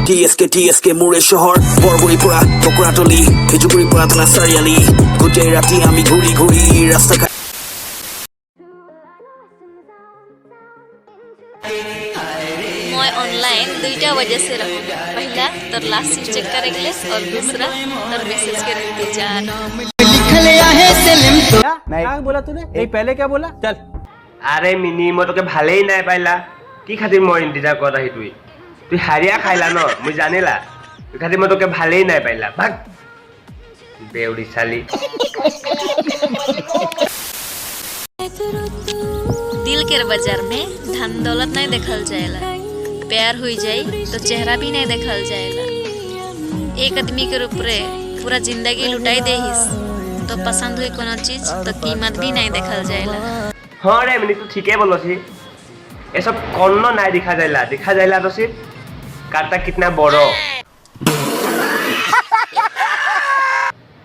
TSK মোৰে চহৰ বৰগুৰি পৰা টকৰাতলি খেজুগুৰি পৰা থানা চাৰিআলি গোটেই ৰাতি আমি ঘূৰি ঘূৰি ৰাস্তা मैं ऑनलाइन 2टा वजह से रहूँगा। पहला तो लास्ट सीट चेक करेंगे और दूसरा तो मैसेज करेंगे जान। क्या बोला तूने? ये पहले क्या बोला? चल আরে মিনি মই তোকে ভালেই নাই পাইলা কি খাতির মই ইন্তিজাৰ কৰা আহি তুই হাৰিয়া খাইলা ন মই জানিলা তুই খাতির মই তোকে ভালেই নাই পাইলা ভাগ বেউৰি চালি दिल के बाजार में धन दौलत नहीं देखल जाएला, प्यार हुई जाए तो चेहरा भी नहीं देखल जाएला। एक आदमी के ऊपर पूरा जिंदगी लुटाई देहिस तो पसंद हुई कोनो चीज तो कीमत भी नहीं देखल जाएला। हाँ रे मिनी तू ठीके बोलছি ये सब कौन नहीं दिखा जाएला तो सिर्फ काटा कितना बड़ो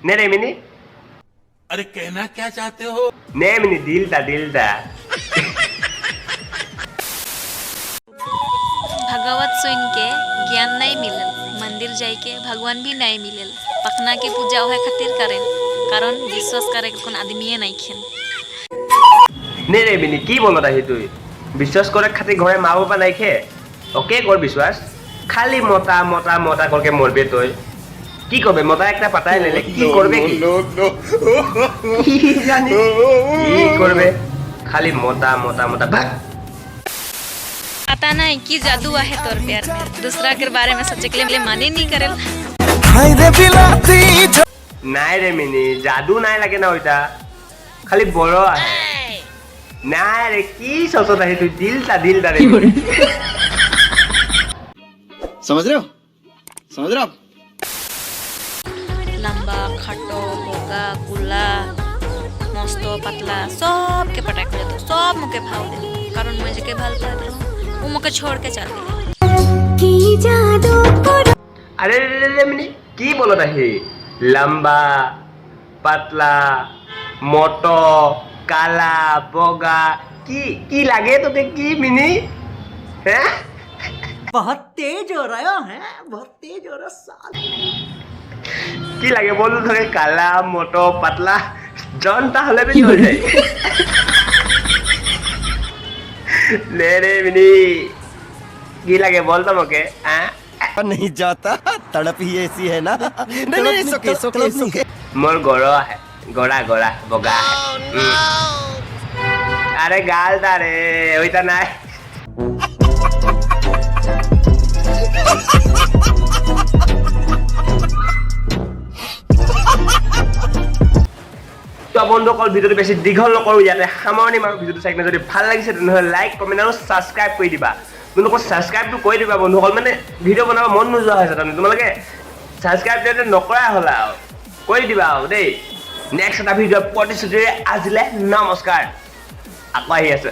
ने रे मिनी अरे कहना क्या चाहते हो? ने मिनी दिल दा भगवत सुन के ज्ञान नहीं मिलल, मंदिर जाए के भगवान भी नहीं मिलल। पखना के पूजा ओहे खातिर करें कारण विश्वास करे के कोन आदमी नहीं खेन। ने रे मिनी की बोलत आही তুই বিশ্বাস করে খাতি ঘরে মা বাবা নাই খে ওকে কর বিশ্বাস খালি মোটা মোটা মোটা করকে মরবে তুই কি করবে মোটা একটা পাতায় লেলে কি করবে কি কি জানি কি করবে খালি মোটা মোটা মোটা ভাগ पता नहीं की जादू है तोर प्यार में, दूसरा के बारे में सोचे के लिए माने नहीं करे। নাই রে মিনি জাদু নাই লাগে না ওইটা খালি বড় আছে নাই রে কি সোচত আহি তুই দিল রে समझ रहे हो आप लंबा खटो बोगा कुला मस्त पतला सब के पटाक दे तो सब मुके भाव दे कारण मुझे के भाल कर दे वो मुके छोड़ के चल दे। अरे रे मिनी की बोलत आही लंबा पतला मोटो काला बोगा की लागे তোকে কি মিনি হ্যাঁ बहुत तेज हो रहा है बहुत तेज हो रहा साल কি লাগে বলতো তোকে কালা মোটো পাতলা জনটা হলে বেশি হয়ে যায় ले रे मिनी কি লাগে বলতো আমাকে হ্যাঁ नहीं जाता तड़प ही ऐसी है ना नहीं सोके मोर गड़ा है गड़ा बगा है अरे गाल दारे ওইটা নাই তো বন্ধুসকল ভিডিওটো বেছি দীঘল নকৰো ইয়াতে সামৰণি মাৰো ভিডিওটো চাই যদি ভাল লাগিছে তেনেহ'লে লাইক কমেণ্ট আৰু ছাবস্ক্ৰাইব কৰি দিবা তোমালোকে ছাবস্ক্ৰাইবটো কৰি দিবা বন্ধুসকল মানে ভিডিও বনাব মন নোযোৱা হৈছে তোমালোকে ছাবস্ক্ৰাইব নকৰা হ'লা আৰু কৰি দিবা আৰু দেই নেক্সট এটা ভিডিঅ' প্ৰতিশ্ৰুতিৰে আজিলে নমস্কাৰ আকৌ আহি আছো